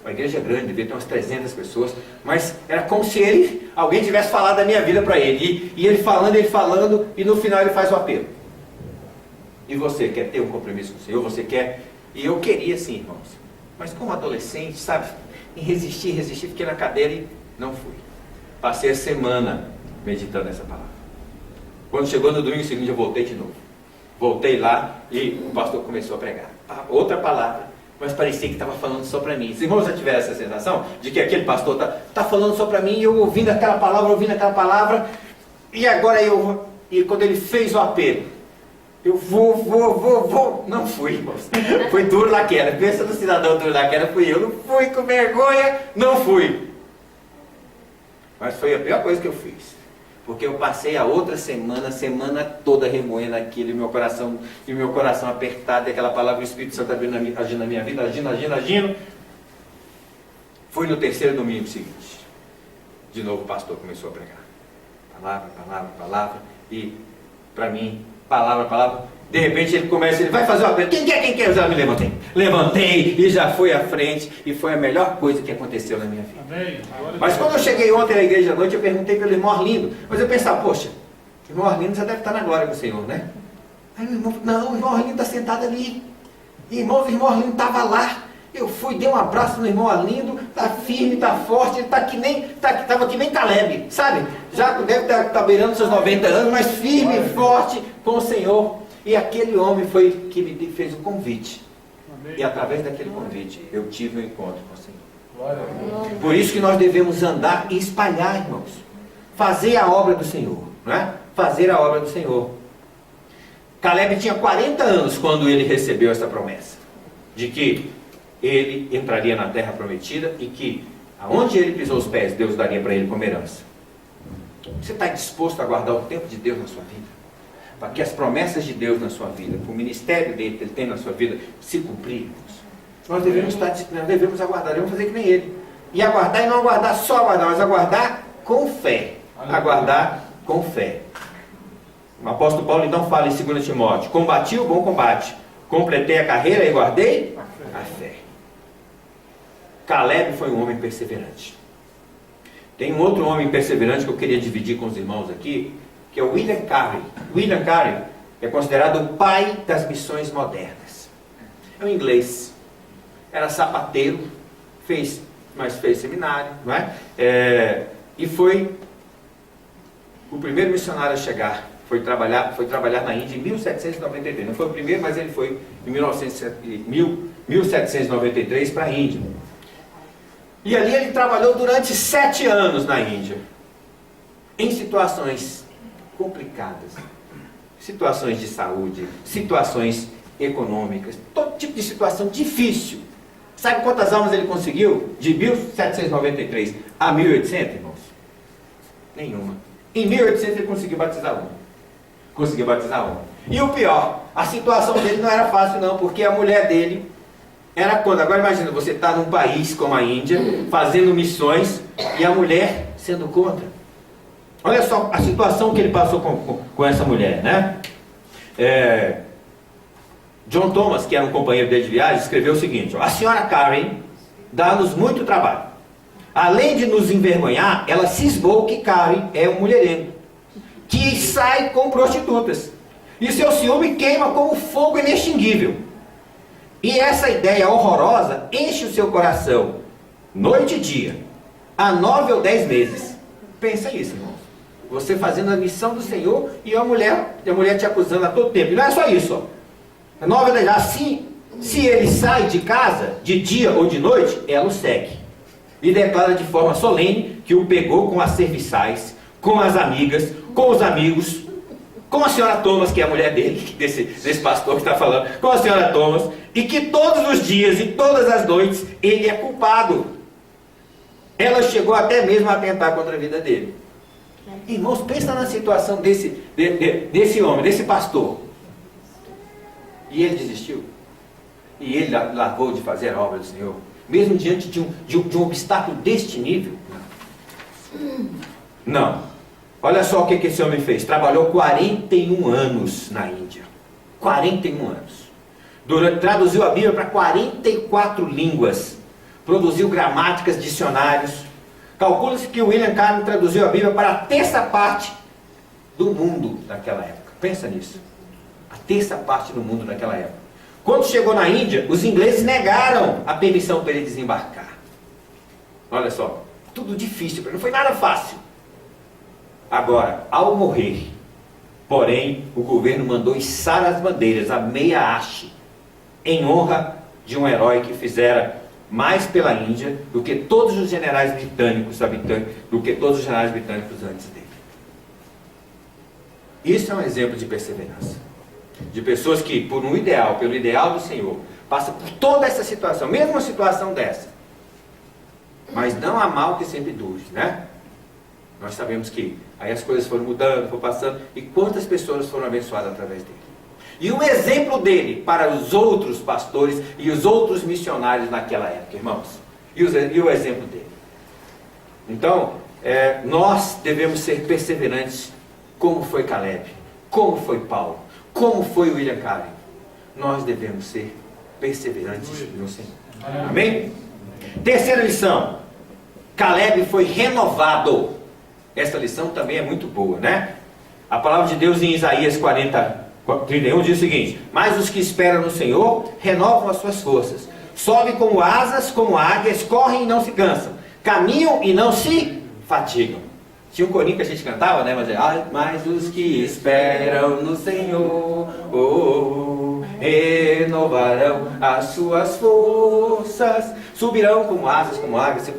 A igreja é grande, devia ter umas 300 pessoas, mas era como se alguém tivesse falado da minha vida para ele. E ele falando, e no final ele faz o apelo. E você quer ter um compromisso com o Senhor? Você quer? E eu queria sim, irmãos. Mas como adolescente, sabe, em resistir, fiquei na cadeira e não fui. Passei a semana meditando essa palavra. Quando chegou no domingo seguinte, eu voltei de novo. Voltei lá e o pastor começou a pregar. Outra palavra, mas parecia que estava falando só para mim. Os irmãos já tiveram essa sensação de que aquele pastor está falando só para mim, e eu ouvindo aquela palavra, e agora e quando ele fez o apelo, eu vou. Não fui, irmãos. Foi duro na queda. Pensa no cidadão duro na queda, fui eu. Não fui com vergonha, não fui. Mas foi a pior coisa que eu fiz. Porque eu passei a outra semana toda remoendo aquilo, e meu coração apertado, e aquela palavra do Espírito Santo agindo na minha vida, agindo. Foi no terceiro domingo seguinte. De novo o pastor começou a pregar. Palavra. E para mim, palavra. De repente ele vai fazer uma pergunta. Quem quer? Eu já me levantei e já fui à frente. E foi a melhor coisa que aconteceu na minha vida. Amém. Mas quando eu cheguei ontem na igreja à noite, eu perguntei pelo irmão Arlindo. Mas eu pensava, poxa, o irmão Arlindo já deve estar na glória com o Senhor, né? Aí o irmão falou, não, o irmão Arlindo está sentado ali. Irmãos, o irmão Arlindo estava lá. Eu fui, dei um abraço no irmão Arlindo, está firme, está forte, ele estava que nem Caleb, sabe? Já deve estar beirando seus 90 anos, mas firme e forte com o Senhor. E aquele homem foi que me fez o convite. Amém. E através daquele convite, eu tive um encontro com o Senhor. Por isso que nós devemos andar e espalhar, irmãos. Fazer a obra do Senhor, não é? Fazer a obra do Senhor. Caleb tinha 40 anos quando ele recebeu essa promessa. De que ele entraria na terra prometida e que aonde ele pisou os pés, Deus daria para ele como herança. Você está disposto a guardar o tempo de Deus na sua vida? Para que as promessas de Deus na sua vida, para o ministério dele que ele tem na sua vida, se cumprirmos. Nós devemos aguardar, devemos fazer que nem ele. E aguardar, e não aguardar só aguardar, mas aguardar com fé. Aguardar com fé. O apóstolo Paulo então fala em 2 Timóteo: combati o bom combate, completei a carreira e guardei a fé. Caleb foi um homem perseverante. Tem um outro homem perseverante que eu queria dividir com os irmãos aqui, que é o William Carey. William Carey é considerado o pai das missões modernas. É um inglês. Era sapateiro, mas fez seminário, não é? E foi o primeiro missionário a chegar. Foi trabalhar na Índia em 1793. Não foi o primeiro, mas ele foi em 1793 para a Índia. E ali ele trabalhou durante 7 anos na Índia, em situações complicadas, situações de saúde, situações econômicas, todo tipo de situação difícil. Sabe quantas almas ele conseguiu? De 1793 a 1800, irmãos? Nenhuma. Em 1800 ele conseguiu batizar um. E o pior, a situação dele não era fácil não, porque a mulher dele era quando? Agora imagina, você está num país como a Índia, fazendo missões, e a mulher sendo contra. Olha só a situação que ele passou com essa mulher, né? John Thomas, que era um companheiro dele de viagem, escreveu o seguinte: a senhora Karen dá-nos muito trabalho. Além de nos envergonhar, ela cismou que Karen é um mulherengo, que sai com prostitutas, e seu ciúme queima como fogo inextinguível. E essa ideia horrorosa enche o seu coração, noite e dia, há 9 ou 10 meses. Pensa isso, irmão. Você fazendo a missão do Senhor e a mulher te acusando a todo tempo. E não é só isso, ó. 9 ou 10 meses. Assim, se ele sai de casa, de dia ou de noite, ela o segue. E declara de forma solene que o pegou com as serviçais, com as amigas, com os amigos, com a senhora Thomas, que é a mulher dele, desse pastor que está falando, com a senhora Thomas, e que todos os dias e todas as noites ele é culpado. Ela chegou até mesmo a atentar contra a vida dele. Irmãos, pensa na situação desse homem, desse pastor. E ele desistiu. E ele largou de fazer a obra do Senhor, mesmo diante de um obstáculo deste nível? Não. Olha só o que esse homem fez. Trabalhou 41 anos na Índia. 41 anos. Traduziu a Bíblia para 44 línguas. Produziu gramáticas, dicionários. Calcula-se que o William Carey traduziu a Bíblia para a terça parte do mundo daquela época. Pensa nisso. A terça parte do mundo daquela época. Quando chegou na Índia, os ingleses negaram a permissão para ele desembarcar. Olha só. Tudo difícil. Não foi nada fácil. Agora, ao morrer, Porém, o governo mandou içar as bandeiras, a meia haste, em honra de um herói que fizera mais pela Índia do que todos os generais britânicos, do que todos os generais britânicos antes dele. Isso é um exemplo de perseverança. De pessoas que, por um ideal, pelo ideal do Senhor, passam por toda essa situação, mesmo uma situação dessa. Mas não há mal que sempre dure, né? Nós sabemos que aí as coisas foram mudando, foram passando, e quantas pessoas foram abençoadas através dele. E um exemplo dele para os outros pastores e os outros missionários naquela época, irmãos. E o exemplo dele. Então, nós devemos ser perseverantes, como foi Caleb, como foi Paulo, como foi William Carey. Nós devemos ser perseverantes no Senhor. Amém? Terceira lição. Caleb foi renovado. Essa lição também é muito boa, né? A palavra de Deus em Isaías 31 diz o seguinte: mas os que esperam no Senhor renovam as suas forças, sobem como asas, como águias, correm e não se cansam, caminham e não se fatigam. Tinha um corinho que a gente cantava, né? Mas os que esperam no Senhor renovarão as suas forças, subirão como asas, como águias.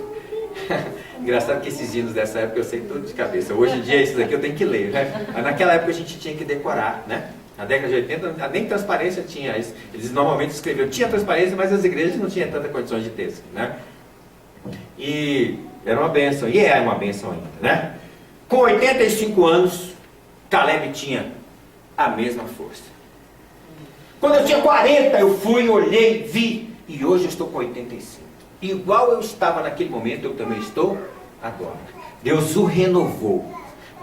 Engraçado que esses hinos dessa época eu sei tudo de cabeça. Hoje em dia esses aqui eu tenho que ler, né? Mas naquela época a gente tinha que decorar, né? Na década de 80 nem transparência tinha. Eles normalmente escreviam, tinha transparência, mas as igrejas não tinham tanta condições de texto, né? E era uma bênção, e é uma bênção ainda, né? Com 85 anos, Caleb tinha a mesma força. Quando eu tinha 40, eu fui, olhei, vi, e hoje eu estou com 85. Igual eu estava naquele momento, eu também estou agora. Deus o renovou.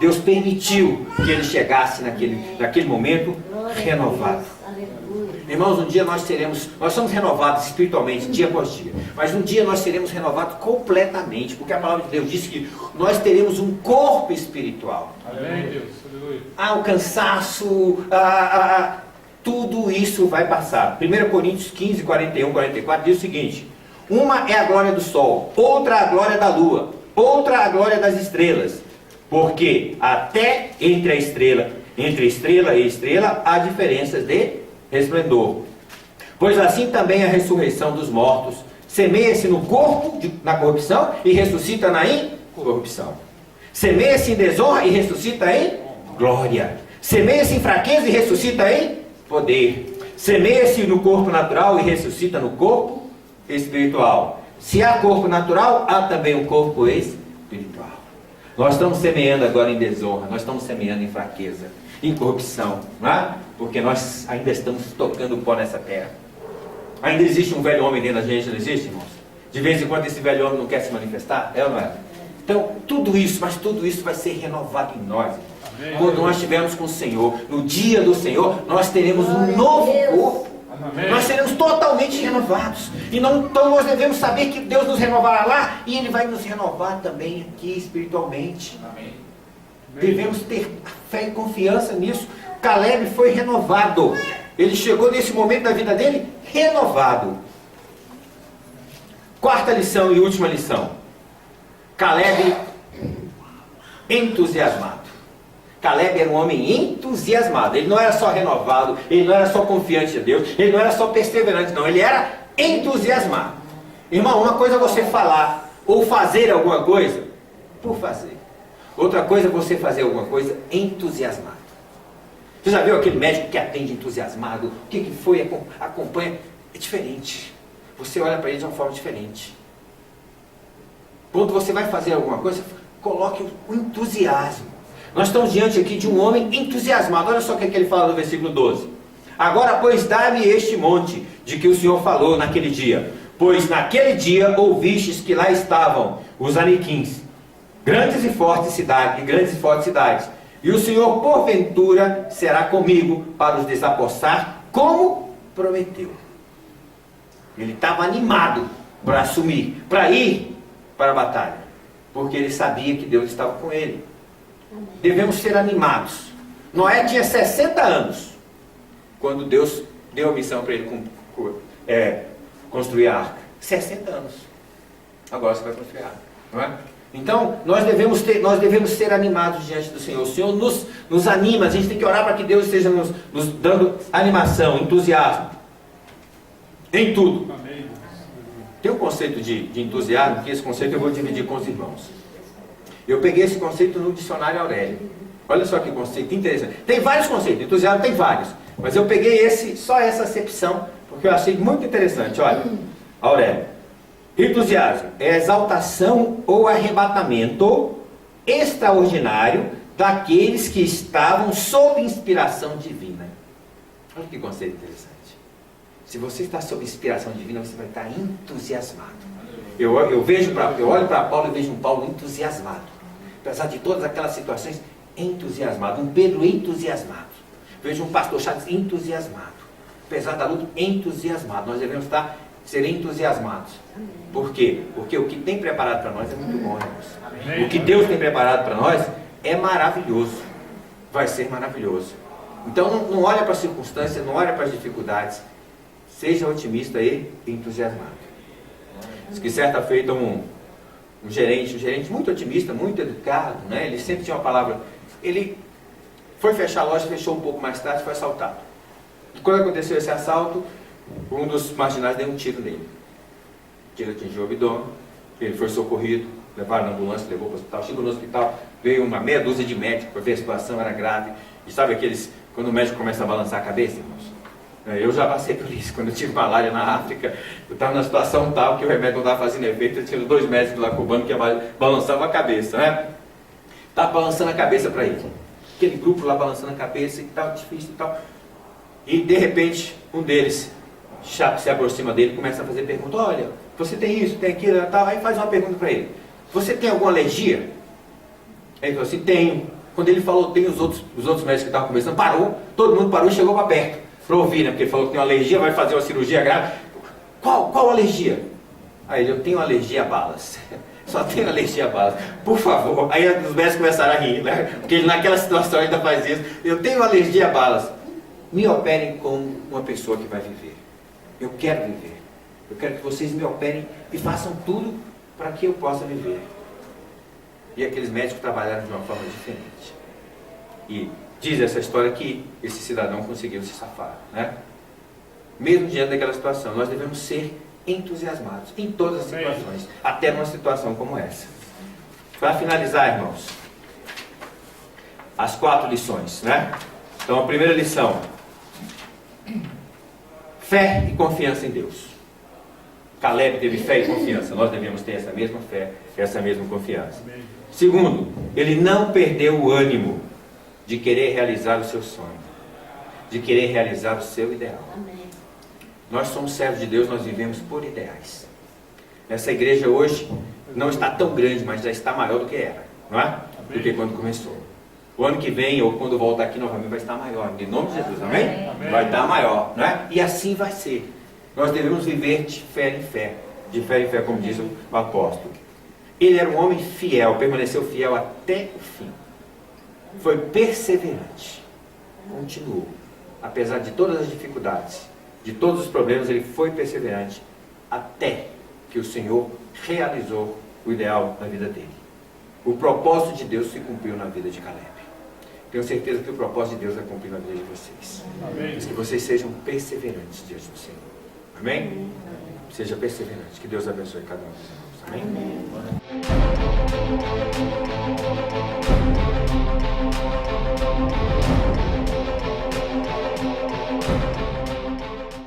Deus permitiu que ele chegasse naquele momento renovado. Irmãos, um dia nós somos renovados espiritualmente, dia após dia. Mas um dia nós seremos renovados completamente, porque a palavra de Deus diz que nós teremos um corpo espiritual. Amém, Deus. Aleluia. O cansaço, tudo isso vai passar. 1 Coríntios 15, 41, 44 diz o seguinte: uma é a glória do sol, outra a glória da lua, outra a glória das estrelas. Porque até entre estrela e estrela há diferenças de resplendor. Pois assim também a ressurreição dos mortos semeia-se no corpo na corrupção e ressuscita na incorrupção. Semeia-se em desonra e ressuscita em glória. Semeia-se em fraqueza e ressuscita em poder. Semeia-se no corpo natural e ressuscita no corpo espiritual. Se há corpo natural, há também um corpo espiritual. Nós estamos semeando agora em desonra, nós estamos semeando em fraqueza, em corrupção, não é? Porque nós ainda estamos tocando pó nessa terra. Ainda existe um velho homem dentro da gente, não existe, irmãos? De vez em quando esse velho homem não quer se manifestar, é ou não é? Então, tudo isso vai ser renovado em nós. Amém. Quando nós estivermos com o Senhor, no dia do Senhor, nós teremos um novo corpo. Amém. Nós seremos totalmente renovados. Então nós devemos saber que Deus nos renovará lá e Ele vai nos renovar também aqui espiritualmente. Amém. Devemos ter fé e confiança nisso. Caleb foi renovado. Ele chegou nesse momento da vida dele renovado. Quarta lição e última lição. Caleb entusiasmado. Caleb era um homem entusiasmado. Ele não era só renovado, ele não era só confiante em Deus, ele não era só perseverante, não. Ele era entusiasmado. Irmão, uma coisa é você falar ou fazer alguma coisa por fazer. Outra coisa é você fazer alguma coisa entusiasmado. Você já viu aquele médico que atende entusiasmado? O que foi? Acompanha. É diferente. Você olha para ele de uma forma diferente. Quando você vai fazer alguma coisa, coloque o entusiasmo. Nós estamos diante aqui de um homem entusiasmado. Olha só o que ele fala no versículo 12. Agora, pois, dá-me este monte de que o Senhor falou naquele dia. Pois naquele dia ouvistes que lá estavam os aniquins, grandes e fortes cidades. E o Senhor, porventura, será comigo para os desapossar, como prometeu. Ele estava animado para assumir, para ir para a batalha, porque ele sabia que Deus estava com ele. Devemos ser animados. Noé tinha 60 anos quando Deus deu a missão para ele construir a arca. 60 anos. Agora você vai construir a arca, não é? Então, nós devemos ser animados diante do Senhor. O Senhor nos anima, a gente tem que orar para que Deus esteja nos dando animação, entusiasmo, em tudo. Tem um conceito de entusiasmo, que esse conceito eu vou dividir com os irmãos. Eu peguei esse conceito no dicionário Aurélio. Olha só que conceito interessante. Tem vários conceitos, entusiasmo tem vários. Mas eu peguei só essa acepção, porque eu achei muito interessante. Olha, Aurélio. Entusiasmo é exaltação ou arrebatamento extraordinário daqueles que estavam sob inspiração divina. Olha que conceito interessante. Se você está sob inspiração divina, você vai estar entusiasmado. Eu olho para Paulo e vejo um Paulo entusiasmado. Apesar de todas aquelas situações, entusiasmado. Um Pedro entusiasmado. Vejo um pastor Chaves entusiasmado. Apesar da luta, entusiasmado. Nós devemos ser entusiasmados. Por quê? Porque o que tem preparado para nós é muito bom, irmãos. O que Deus tem preparado para nós é maravilhoso. Vai ser maravilhoso. Então não olha para as circunstâncias, não olha para as dificuldades. Seja otimista e entusiasmado. Diz que certa feita um gerente muito otimista, muito educado, né? Ele sempre tinha uma palavra. Ele foi fechar a loja, fechou um pouco mais tarde, foi assaltado. E quando aconteceu esse assalto, um dos marginais deu um tiro nele. O tiro atingiu o abdômen, ele foi socorrido, levaram na ambulância, levou para o hospital. Chegou no hospital, veio uma meia dúzia de médicos para ver a situação, era grave. E sabe quando o médico começa a balançar a cabeça, irmãos? Eu já passei por isso, quando eu tive malária na África, eu estava numa situação tal que o remédio não estava fazendo efeito, eu tinha 2 médicos lá cubanos que balançavam a cabeça, né? Estava balançando a cabeça para ele. Aquele grupo lá balançando a cabeça e tal, difícil e tal. E de repente, um deles se aproxima dele e começa a fazer pergunta. Olha, você tem isso, tem aquilo, tal. Aí faz uma pergunta para ele. Você tem alguma alergia? Ele falou assim, tenho. Quando ele falou, tem os outros médicos que estavam conversando, parou, todo mundo parou e chegou para perto. Para ouvir, né? Porque ele falou que tem uma alergia, vai fazer uma cirurgia grave. Qual alergia? Aí ele, eu tenho alergia a balas. Só tenho alergia a balas. Por favor. Aí os médicos começaram a rir, né? Porque ele naquela situação ainda faz isso. Eu tenho alergia a balas. Me operem como uma pessoa que vai viver. Eu quero viver. Eu quero que vocês me operem e façam tudo para que eu possa viver. E aqueles médicos trabalharam de uma forma diferente. E diz essa história que esse cidadão conseguiu se safar, né? Mesmo diante daquela situação, nós devemos ser entusiasmados em todas as situações, até numa situação como essa. Para finalizar, irmãos, as 4 lições, né? Então, a primeira lição: fé e confiança em Deus. Caleb teve fé e confiança. Nós devemos ter essa mesma fé, essa mesma confiança. Segundo, ele não perdeu o ânimo de querer realizar o seu sonho, de querer realizar o seu ideal. Amém. Nós somos servos de Deus, nós vivemos por ideais. Essa igreja hoje não está tão grande, mas já está maior do que era, não é? Do que quando começou. O ano que vem, ou quando voltar aqui novamente, vai estar maior. Em nome de Jesus, amém? Amém. Vai estar maior, não é? E assim vai ser. Nós devemos viver de fé em fé, como diz o apóstolo. Ele era um homem fiel, permaneceu fiel até o fim. Foi perseverante, continuou, apesar de todas as dificuldades, de todos os problemas, ele foi perseverante, até que o Senhor realizou o ideal na vida dele. O propósito de Deus se cumpriu na vida de Caleb. Tenho certeza que o propósito de Deus vai cumprir na vida de vocês. Amém. Que vocês sejam perseverantes diante do Senhor. Amém? Amém. Seja perseverante, que Deus abençoe cada um dos irmãos. Amém? Amém.